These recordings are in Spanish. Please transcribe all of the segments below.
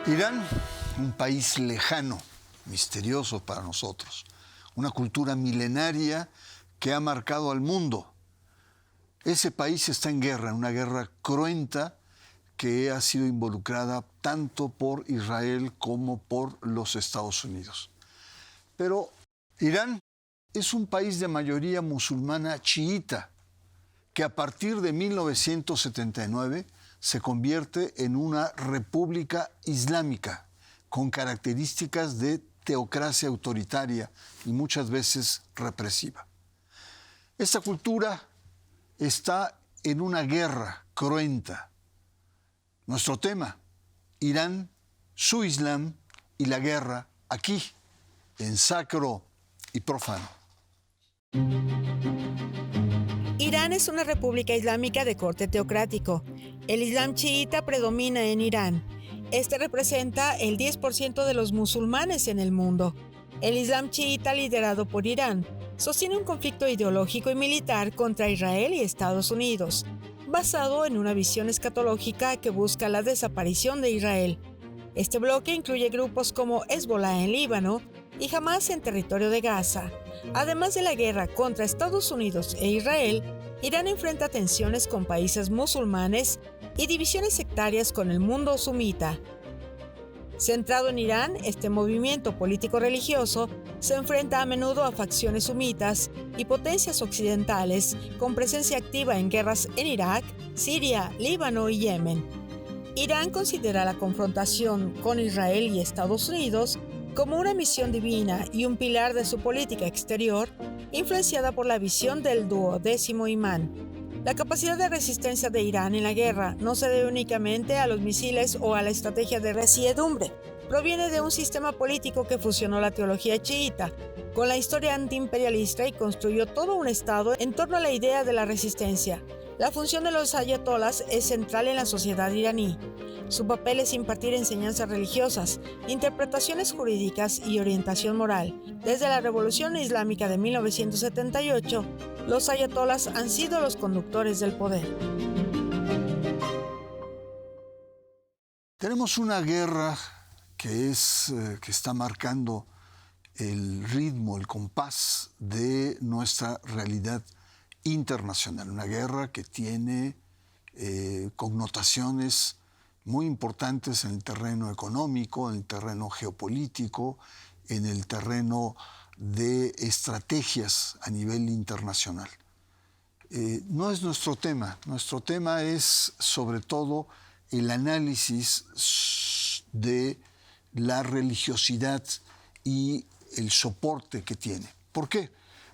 Irán, un país lejano, misterioso para nosotros, una cultura milenaria que ha marcado al mundo. Ese país está en guerra, una guerra cruenta que ha sido involucrada tanto por Israel como por los Estados Unidos. Pero Irán es un país de mayoría musulmana chiita que a partir de 1979 se convierte en una república islámica con características de teocracia autoritaria y muchas veces represiva. Esta cultura está en una guerra cruenta. Nuestro tema, Irán, su Islam y la guerra, aquí, en Sacro y Profano. Irán es una república islámica de corte teocrático. El Islam chiita predomina en Irán. Este representa el 10% de los musulmanes en el mundo. El Islam chiita, liderado por Irán, sostiene un conflicto ideológico y militar contra Israel y Estados Unidos, basado en una visión escatológica que busca la desaparición de Israel. Este bloque incluye grupos como Hezbollah en Líbano y Hamás en territorio de Gaza. Además de la guerra contra Estados Unidos e Israel, Irán enfrenta tensiones con países musulmanes y divisiones sectarias con el mundo sumita. Centrado en Irán, este movimiento político-religioso se enfrenta a menudo a facciones sumitas y potencias occidentales con presencia activa en guerras en Irak, Siria, Líbano y Yemen. Irán considera la confrontación con Israel y Estados Unidos como una misión divina y un pilar de su política exterior, influenciada por la visión del duodécimo imán. La capacidad de resistencia de Irán en la guerra no se debe únicamente a los misiles o a la estrategia de resiedumbre. Proviene de un sistema político que fusionó la teología chiita con la historia antiimperialista y construyó todo un Estado en torno a la idea de la resistencia. La función de los ayatolás es central en la sociedad iraní. Su papel es impartir enseñanzas religiosas, interpretaciones jurídicas y orientación moral. Desde la Revolución Islámica de 1978, los ayatolás han sido los conductores del poder. Tenemos una guerra que está marcando el ritmo, el compás de nuestra realidad internacional. Una guerra que tiene connotaciones muy importantes en el terreno económico, en el terreno geopolítico, en el terreno de estrategias a nivel internacional. No es nuestro tema es sobre todo el análisis de la religiosidad y el soporte que tiene. ¿Por qué?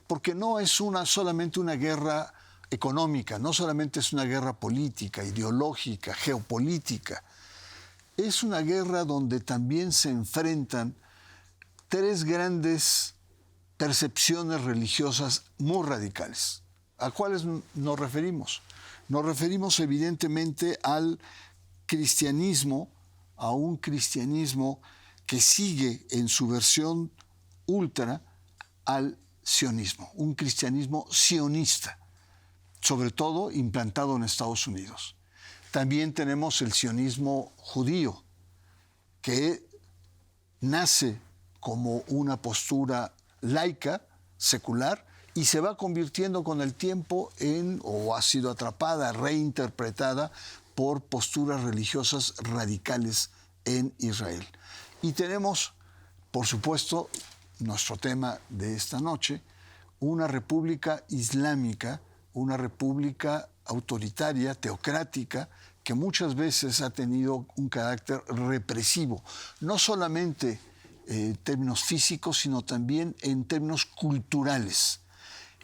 Porque no es solamente una guerra económica, no solamente es una guerra política, ideológica, geopolítica. Es una guerra donde también se enfrentan tres grandes percepciones religiosas muy radicales. ¿A cuáles nos referimos? Nos referimos evidentemente al cristianismo, a un cristianismo que sigue en su versión ultra al sionismo, un cristianismo sionista, sobre todo implantado en Estados Unidos. También tenemos el sionismo judío, que nace como una postura laica, secular, y se va convirtiendo con el tiempo o ha sido atrapada, reinterpretada por posturas religiosas radicales en Israel. Y tenemos, por supuesto, nuestro tema de esta noche, una república islámica, una república autoritaria, teocrática, que muchas veces ha tenido un carácter represivo, no solamente en términos físicos, sino también en términos culturales.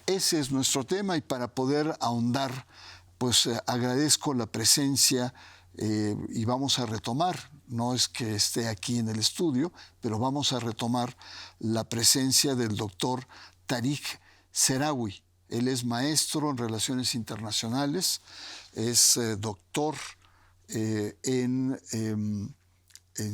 Ese es nuestro tema y para poder ahondar, pues agradezco la presencia y vamos a retomar, no es que esté aquí en el estudio, pero vamos a retomar la presencia del doctor Tariq Sehraoui. Él es maestro en Relaciones Internacionales, es doctor en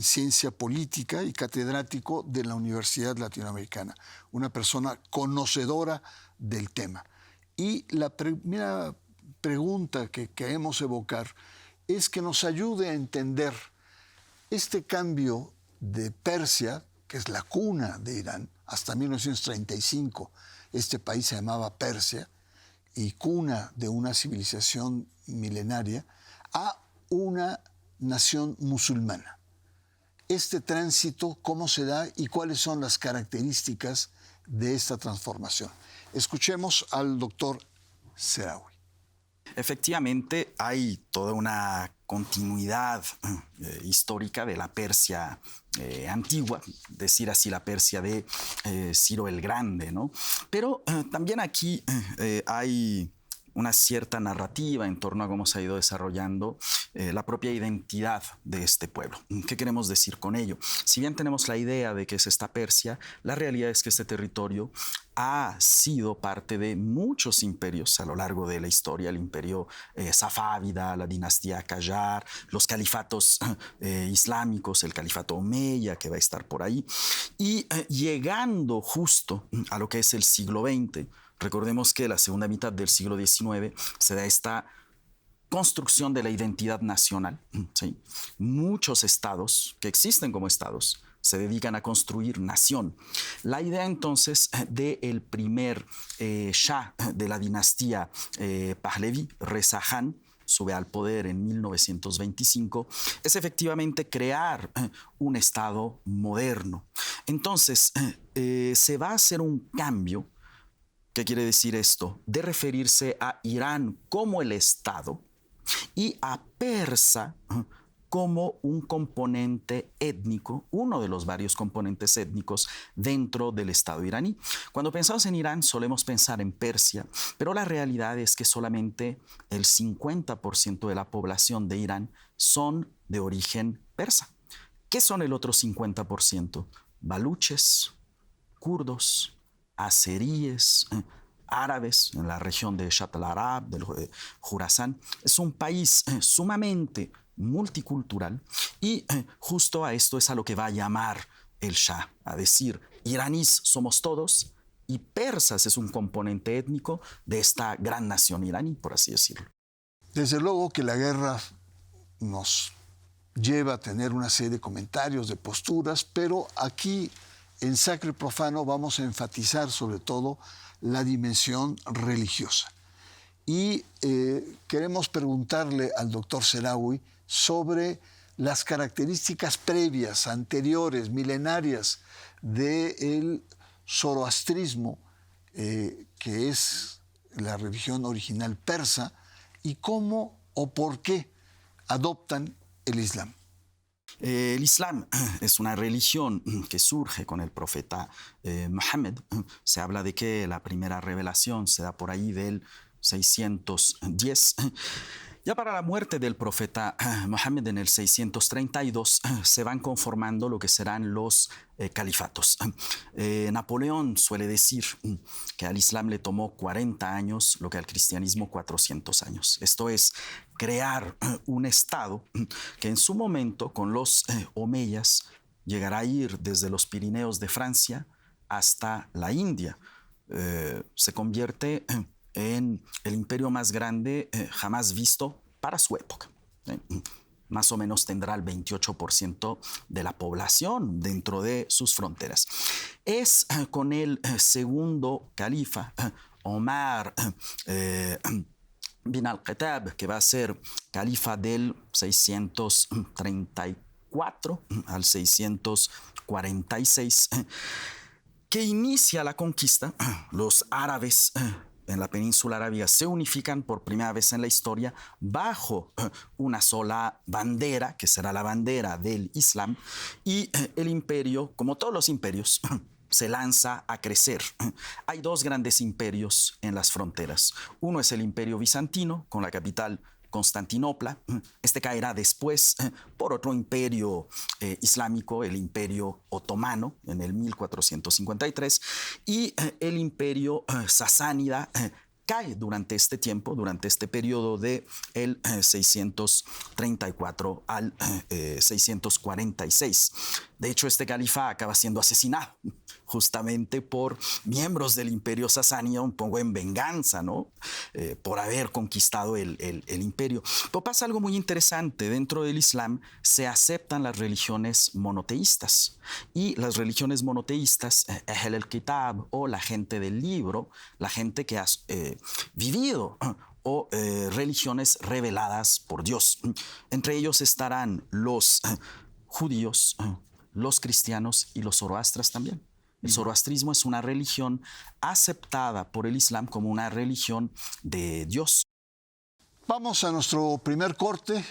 Ciencia Política y catedrático de la Universidad Latinoamericana. Una persona conocedora del tema. Y la primera pregunta que queremos evocar es que nos ayude a entender Este cambio de Persia, que es la cuna de Irán, hasta 1935 este país se llamaba Persia, y cuna de una civilización milenaria, a una nación musulmana. Este tránsito, ¿cómo se da y cuáles son las características de esta transformación? Escuchemos al doctor Seraoui. Efectivamente, hay toda una continuidad histórica de la Persia antigua, decir así, la Persia de Ciro el Grande, ¿no? Pero también aquí hay una cierta narrativa en torno a cómo se ha ido desarrollando la propia identidad de este pueblo. ¿Qué queremos decir con ello? Si bien tenemos la idea de que es esta Persia, la realidad es que este territorio ha sido parte de muchos imperios a lo largo de la historia, el imperio safávida, la dinastía Qajar, los califatos islámicos, el califato omeya que va a estar por ahí, y llegando justo a lo que es el siglo XX. Recordemos que la segunda mitad del siglo XIX se da esta construcción de la identidad nacional. ¿Sí? Muchos estados que existen como estados se dedican a construir nación. La idea entonces del primer Shah de la dinastía Pahlavi, Reza Khan, sube al poder en 1925, es efectivamente crear un estado moderno. Entonces se va a hacer un cambio. ¿Qué quiere decir esto? De referirse a Irán como el Estado y a Persa como un componente étnico, uno de los varios componentes étnicos dentro del Estado iraní. Cuando pensamos en Irán solemos pensar en Persia, pero la realidad es que solamente el 50% de la población de Irán son de origen persa. ¿Qué son el otro 50%? Baluches, kurdos, azeríes, árabes en la región de Shatt al-Arab, del Jurasán. Es un país sumamente multicultural y justo a esto es a lo que va a llamar el Shah, a decir, iraníes somos todos y persas es un componente étnico de esta gran nación iraní, por así decirlo. Desde luego que la guerra nos lleva a tener una serie de comentarios, de posturas, pero aquí en Sacro y Profano vamos a enfatizar sobre todo la dimensión religiosa. Y queremos preguntarle al doctor Seraoui sobre las características previas, anteriores, milenarias del zoroastrismo, que es la religión original persa, y cómo o por qué adoptan el Islam. El Islam es una religión que surge con el profeta Mohammed. Se habla de que la primera revelación se da por ahí del 610. Ya para la muerte del profeta Mohammed en el 632 se van conformando lo que serán los califatos. Napoleón suele decir que al Islam le tomó 40 años lo que al cristianismo 400 años. Esto es crear un estado que en su momento con los omeyas llegará a ir desde los Pirineos de Francia hasta la India. Se convierte en el imperio más grande jamás visto para su época. Más o menos tendrá el 28% de la población dentro de sus fronteras. Es con el segundo califa, Omar bin al-Khattab, que va a ser califa del 634 al 646, que inicia la conquista. Los árabes en la península arábiga se unifican por primera vez en la historia bajo una sola bandera, que será la bandera del Islam, y el imperio, como todos los imperios, se lanza a crecer. Hay dos grandes imperios en las fronteras. Uno es el imperio bizantino, con la capital Constantinopla. Este caerá después por otro imperio islámico, el imperio otomano, en el 1453, y el imperio sasánida cae durante este tiempo, durante este periodo de el 634 al 646. De hecho, este califa acaba siendo asesinado justamente por miembros del imperio sasánida, un poco en venganza, ¿no? Por haber conquistado el imperio. Pero pasa algo muy interesante. Dentro del Islam se aceptan las religiones monoteístas. Y las religiones monoteístas, Ahl al-Kitab, o la gente del libro, la gente que ha vivido o religiones reveladas por Dios. Entre ellos estarán los judíos, los cristianos y los zoroastras también. El zoroastrismo es una religión aceptada por el Islam como una religión de Dios. Vamos a nuestro primer corte,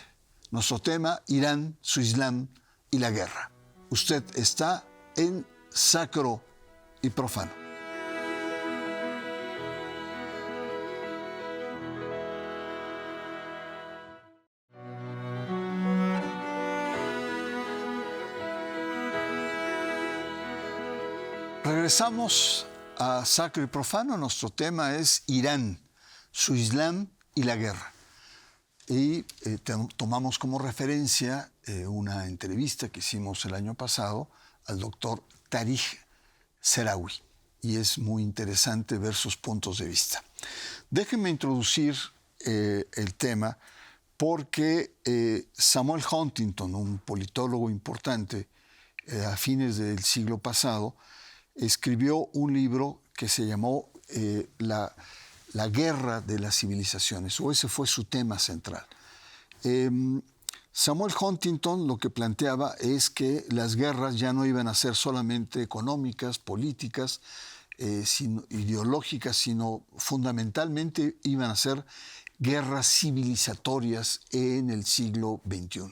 nuestro tema, Irán, su Islam y la guerra. Usted está en Sacro y Profano. Regresamos a Sacro y Profano. Nuestro tema es Irán, su Islam y la guerra. Y tomamos como referencia una entrevista que hicimos el año pasado al doctor Tariq Seraoui. Y es muy interesante ver sus puntos de vista. Déjenme introducir el tema porque Samuel Huntington, un politólogo importante a fines del siglo pasado, escribió un libro que se llamó La guerra de las civilizaciones, o ese fue su tema central. Samuel Huntington lo que planteaba es que las guerras ya no iban a ser solamente económicas, políticas, ideológicas, sino fundamentalmente iban a ser guerras civilizatorias en el siglo XXI.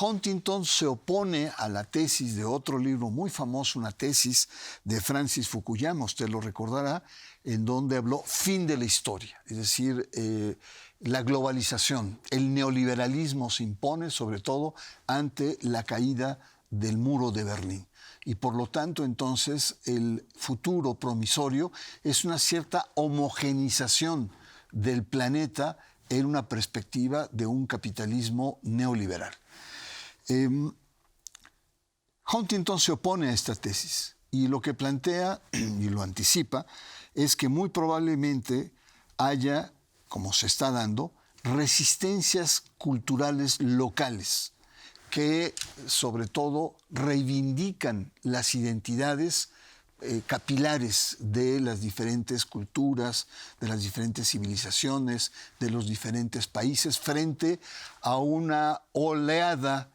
Huntington se opone a la tesis de otro libro muy famoso, una tesis de Francis Fukuyama, usted lo recordará, en donde habló fin de la historia, es decir, la globalización, el neoliberalismo se impone sobre todo ante la caída del muro de Berlín. Y por lo tanto, entonces, el futuro promisorio es una cierta homogenización del planeta en una perspectiva de un capitalismo neoliberal. Huntington se opone a esta tesis y lo que plantea, y lo anticipa, es que muy probablemente haya, como se está dando, resistencias culturales locales que sobre todo reivindican las identidades capilares de las diferentes culturas, de las diferentes civilizaciones, de los diferentes países, frente a una oleada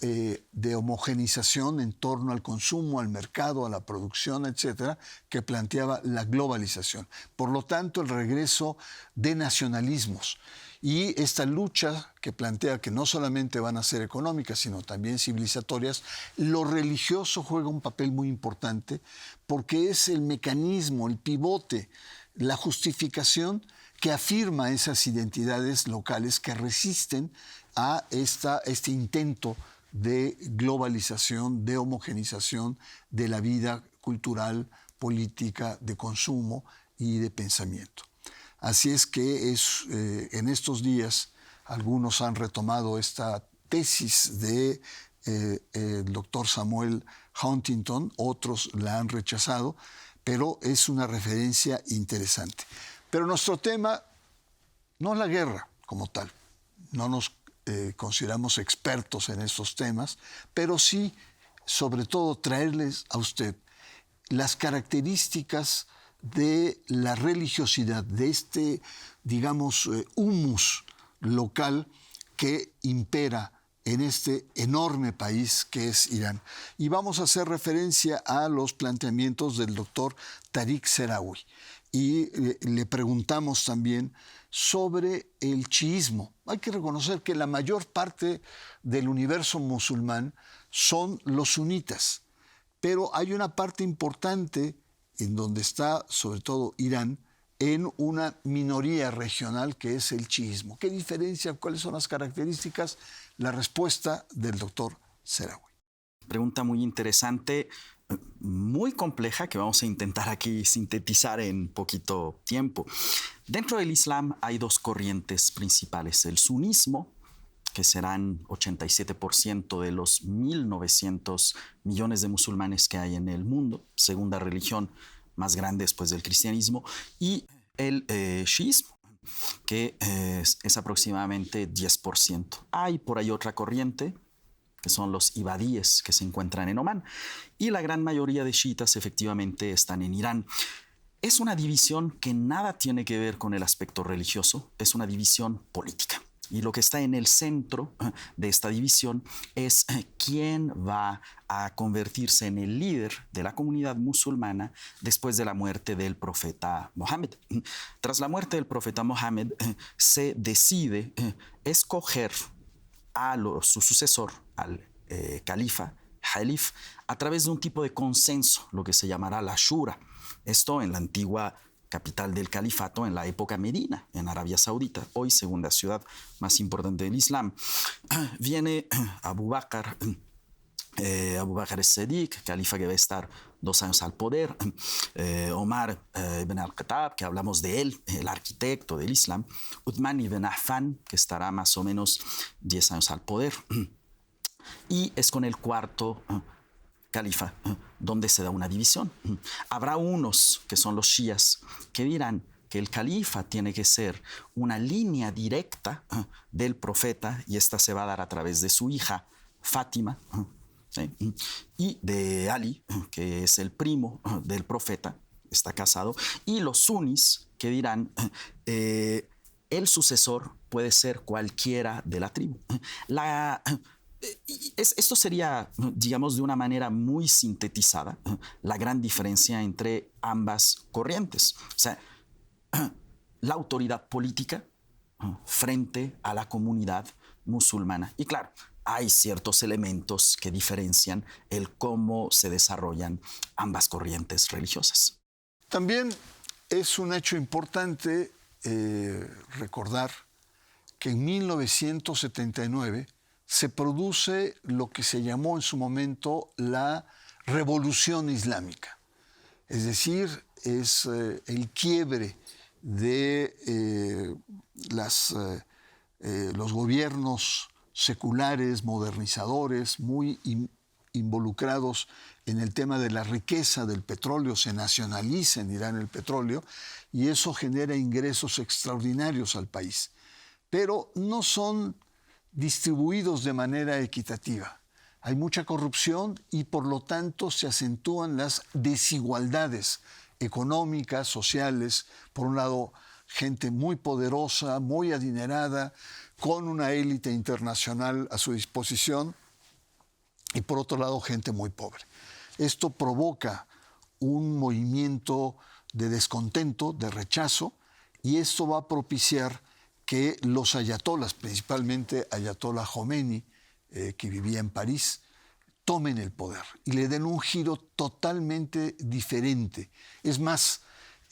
de homogenización en torno al consumo, al mercado, a la producción, etcétera, que planteaba la globalización. Por lo tanto, el regreso de nacionalismos y esta lucha que plantea que no solamente van a ser económicas, sino también civilizatorias, lo religioso juega un papel muy importante porque es el mecanismo, el pivote, la justificación que afirma esas identidades locales que resisten a este intento de globalización, de homogenización de la vida cultural, política, de consumo y de pensamiento. Así es que en estos días algunos han retomado esta tesis del doctor Samuel Huntington, otros la han rechazado, pero es una referencia interesante. Pero nuestro tema no es la guerra como tal, no nos consideramos expertos en estos temas, pero sí, sobre todo, traerles a usted las características de la religiosidad, de este, digamos, humus local que impera en este enorme país que es Irán. Y vamos a hacer referencia a los planteamientos del doctor Tariq Seraoui. Y le preguntamos también sobre el chiismo. Hay que reconocer que la mayor parte del universo musulmán son los sunitas, pero hay una parte importante en donde está, sobre todo Irán, en una minoría regional que es el chiismo. ¿Qué diferencia? ¿Cuáles son las características? La respuesta del doctor Seraoui. Pregunta muy interesante. muy compleja que vamos a intentar aquí sintetizar en poquito tiempo. Dentro del Islam hay dos corrientes principales: el sunismo, que serán 87% de los 1.900 millones de musulmanes que hay en el mundo, segunda religión más grande después del cristianismo, y el chiismo, que es aproximadamente 10%. Hay por ahí otra corriente, que son los ibadíes, que se encuentran en Omán, y la gran mayoría de chiitas efectivamente están en Irán. Es una división que nada tiene que ver con el aspecto religioso, es una división política. Y lo que está en el centro de esta división es quién va a convertirse en el líder de la comunidad musulmana después de la muerte del profeta Mohammed. Tras la muerte del profeta Mohammed, se decide escoger a su sucesor, al califa, Halif, a través de un tipo de consenso, lo que se llamará la Shura. Esto en la antigua capital del califato, en la época Medina, en Arabia Saudita, hoy segunda ciudad más importante del Islam. Viene Abu Bakr as-Siddiq, califa que va a estar 2 años al poder, Omar ibn al-Khattab, que hablamos de él, el arquitecto del Islam, Uthman ibn Affan, que estará más o menos 10 años al poder, y es con el cuarto califa donde se da una división. Habrá unos, que son los shías, que dirán que el califa tiene que ser una línea directa del profeta, y esta se va a dar a través de su hija Fátima, ¿sí? Y de Ali, que es el primo del profeta, está casado, y los sunis, que dirán el sucesor puede ser cualquiera de la tribu. Esto sería, digamos, de una manera muy sintetizada, la gran diferencia entre ambas corrientes. O sea, la autoridad política frente a la comunidad musulmana. Y claro, hay ciertos elementos que diferencian el cómo se desarrollan ambas corrientes religiosas. También es un hecho importante recordar que en 1979 se produce lo que se llamó en su momento la Revolución Islámica. Es decir, es el quiebre de los gobiernos seculares, modernizadores, muy involucrados en el tema de la riqueza del petróleo. Se nacionaliza en Irán el petróleo y eso genera ingresos extraordinarios al país. Pero no son distribuidos de manera equitativa. Hay mucha corrupción y por lo tanto se acentúan las desigualdades económicas, sociales. Por un lado, gente muy poderosa, muy adinerada, con una élite internacional a su disposición, y por otro lado, gente muy pobre. Esto provoca un movimiento de descontento, de rechazo, y esto va a propiciar que los ayatolas, principalmente Ayatollah Khomeini, que vivía en París, tomen el poder y le den un giro totalmente diferente. Es más,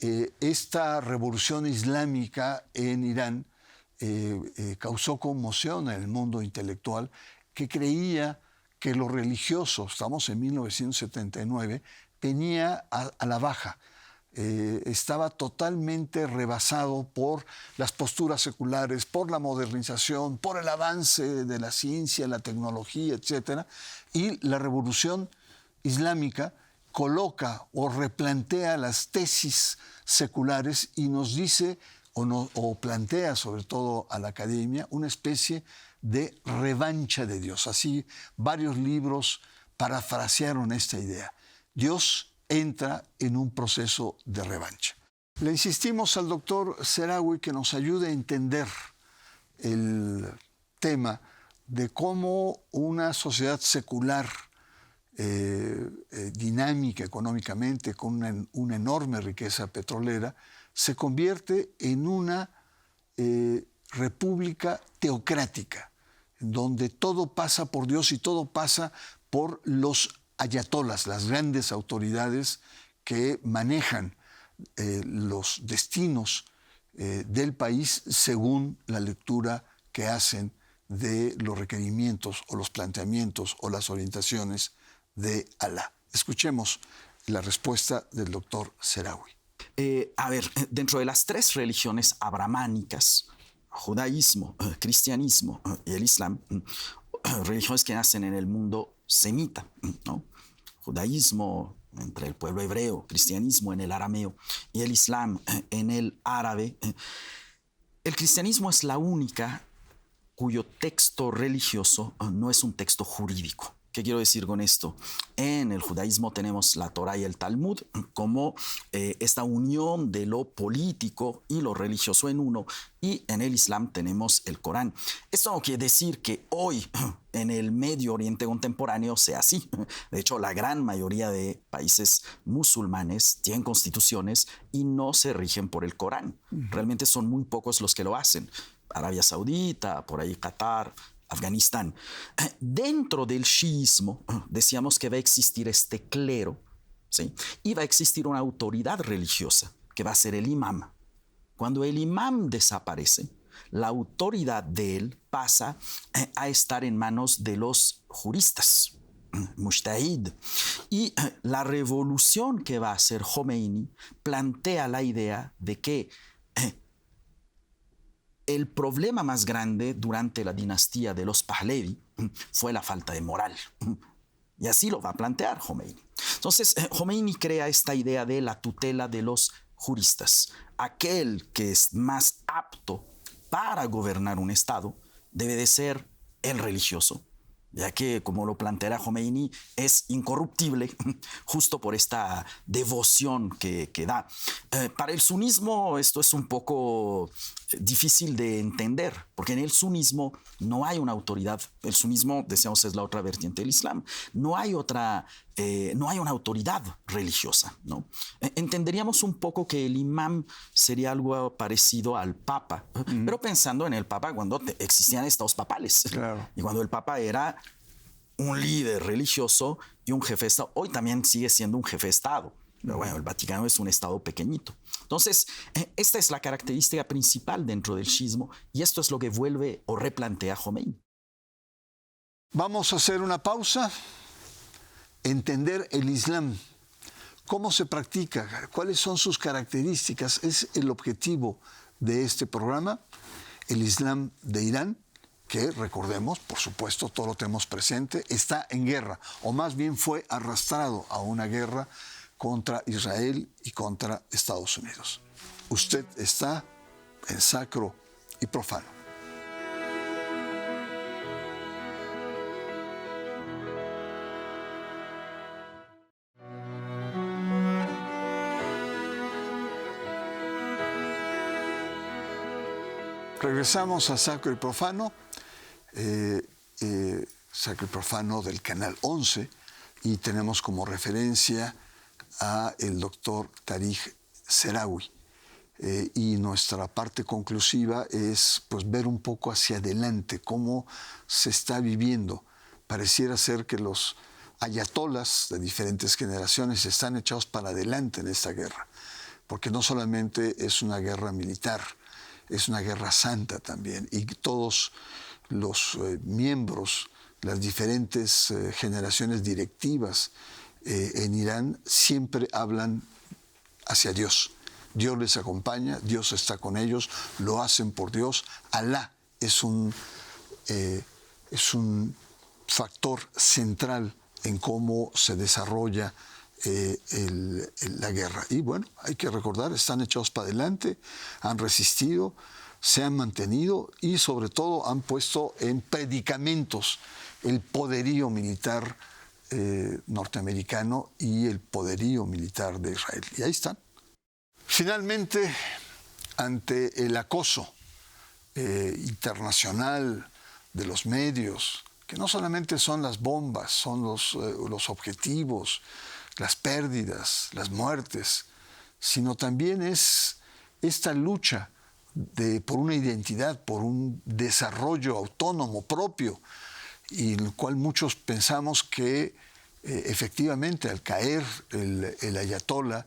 esta revolución islámica en Irán causó conmoción en el mundo intelectual, que creía que lo religioso, estamos en 1979, venía a la baja. Estaba totalmente rebasado por las posturas seculares, por la modernización, por el avance de la ciencia, la tecnología, etc. Y la revolución islámica coloca o replantea las tesis seculares y nos dice, o plantea sobre todo a la academia, una especie de revancha de Dios. Así varios libros parafrasearon esta idea. Dios entra en un proceso de revancha. Le insistimos al doctor Seraoui que nos ayude a entender el tema de cómo una sociedad secular, dinámica económicamente, con una enorme riqueza petrolera, se convierte en una república teocrática, donde todo pasa por Dios y todo pasa por los ayatolas, las grandes autoridades que manejan los destinos del país según la lectura que hacen de los requerimientos o los planteamientos o las orientaciones de Alá. Escuchemos la respuesta del doctor Seraoui. Dentro de las tres religiones abrahámicas, judaísmo, cristianismo y el islam, religiones que nacen en el mundo semita, ¿no? Judaísmo entre el pueblo hebreo, cristianismo en el arameo y el islam en el árabe. El cristianismo es la única cuyo texto religioso no es un texto jurídico. ¿Qué quiero decir con esto? En el judaísmo tenemos la Torá y el Talmud como esta unión de lo político y lo religioso en uno, y en el Islam tenemos el Corán. Esto no quiere decir que hoy en el Medio Oriente contemporáneo sea así. De hecho, la gran mayoría de países musulmanes tienen constituciones y no se rigen por el Corán. Realmente son muy pocos los que lo hacen. Arabia Saudita, por ahí Qatar, Afganistán. Dentro del chiismo decíamos que va a existir este clero, ¿sí? Y va a existir una autoridad religiosa que va a ser el imam. Cuando el imam desaparece, la autoridad de él pasa a estar en manos de los juristas, mujtahid. Y la revolución que va a hacer Khomeini plantea la idea de que el problema más grande durante la dinastía de los Pahlavi fue la falta de moral. Y así lo va a plantear Khomeini. Entonces, Khomeini crea esta idea de la tutela de los juristas. Aquel que es más apto para gobernar un Estado debe de ser el religioso, ya que, como lo planteará Khomeini, es incorruptible justo por esta devoción que da. Para el sunismo esto es un poco difícil de entender, porque en el sunismo no hay una autoridad. El sunismo, decíamos, es la otra vertiente del Islam. No hay una autoridad religiosa, ¿no? Entenderíamos un poco que el imam sería algo parecido al papa, pero pensando en el papa cuando existían estados papales. Claro. Y cuando el papa era un líder religioso y un jefe de Estado. Hoy también sigue siendo un jefe de Estado. Pero bueno, el Vaticano es un Estado pequeñito. Entonces, esta es la característica principal dentro del chiismo, y esto es lo que vuelve o replantea Khomeini. Vamos a hacer una pausa. Entender el Islam. ¿Cómo se practica? ¿Cuáles son sus características? Es el objetivo de este programa. El Islam de Irán, que recordemos, por supuesto, todo lo tenemos presente, está en guerra, o más bien fue arrastrado a una guerra contra Israel y contra Estados Unidos. Usted está en Sacro y Profano. Regresamos a Sacro y Profano, Sacro y Profano del Canal 11, y tenemos como referencia a el doctor Tariq Seraoui. Y nuestra parte conclusiva es pues, ver un poco hacia adelante cómo se está viviendo. Pareciera ser que los ayatolas de diferentes generaciones están echados para adelante en esta guerra, porque no solamente es una guerra militar, es una guerra santa también, y todos los miembros, las diferentes generaciones directivas en Irán siempre hablan hacia Dios. Dios les acompaña, Dios está con ellos, lo hacen por Dios. Alá es un factor central en cómo se desarrolla la guerra. Y bueno, hay que recordar, están echados para adelante, han resistido, se han mantenido y sobre todo han puesto en predicamentos el poderío militar norteamericano y el poderío militar de Israel. Y ahí están. Finalmente, ante el acoso internacional de los medios, que no solamente son las bombas, son los objetivos, las pérdidas, las muertes, sino también es esta lucha por una identidad, por un desarrollo autónomo propio, y en el cual muchos pensamos que efectivamente al caer el ayatolá,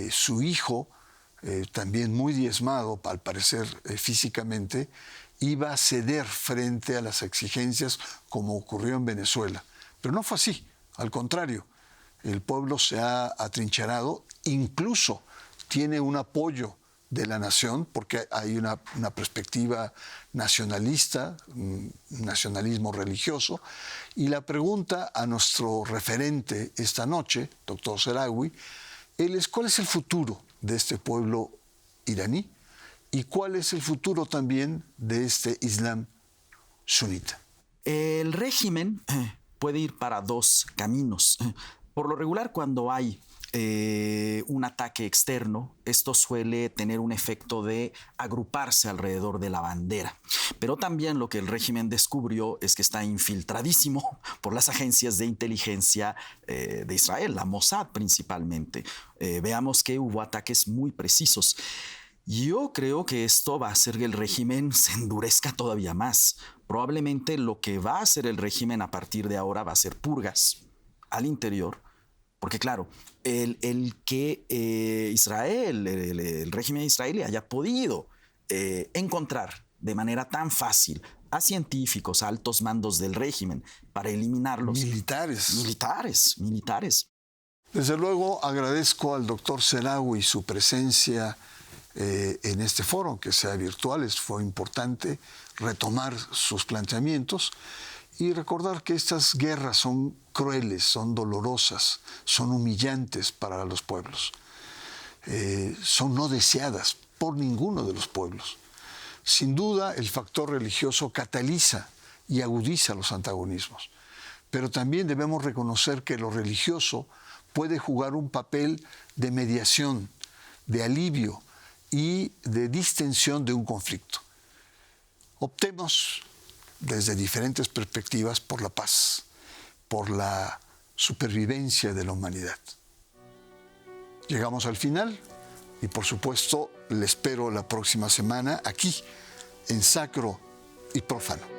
su hijo, también muy diezmado al parecer físicamente, iba a ceder frente a las exigencias como ocurrió en Venezuela. Pero no fue así, al contrario. El pueblo se ha atrincherado, incluso tiene un apoyo de la nación, porque hay una perspectiva nacionalista, un nacionalismo religioso. Y la pregunta a nuestro referente esta noche, doctor Seraoui, él es: ¿cuál es el futuro de este pueblo iraní? ¿Y cuál es el futuro también de este Islam sunita? El régimen puede ir para dos caminos. Por lo regular, cuando hay un ataque externo, esto suele tener un efecto de agruparse alrededor de la bandera. Pero también lo que el régimen descubrió es que está infiltradísimo por las agencias de inteligencia de Israel, la Mossad principalmente. Veamos que hubo ataques muy precisos. Yo creo que esto va a hacer que el régimen se endurezca todavía más. Probablemente lo que va a hacer el régimen a partir de ahora va a ser purgas al interior. Porque claro, el que Israel, el régimen israelí haya podido encontrar de manera tan fácil a científicos, a altos mandos del régimen para eliminarlos. Militares. Desde luego agradezco al doctor Seraoui su presencia en este foro, aunque sea virtual. Fue importante retomar sus planteamientos y recordar que estas guerras son crueles, son dolorosas, son humillantes para los pueblos. Son no deseadas por ninguno de los pueblos. Sin duda, el factor religioso cataliza y agudiza los antagonismos, pero también debemos reconocer que lo religioso puede jugar un papel de mediación, de alivio y de distensión de un conflicto. Optemos desde diferentes perspectivas por la paz, por la supervivencia de la humanidad. Llegamos al final y por supuesto le espero la próxima semana aquí en Sacro y Profano.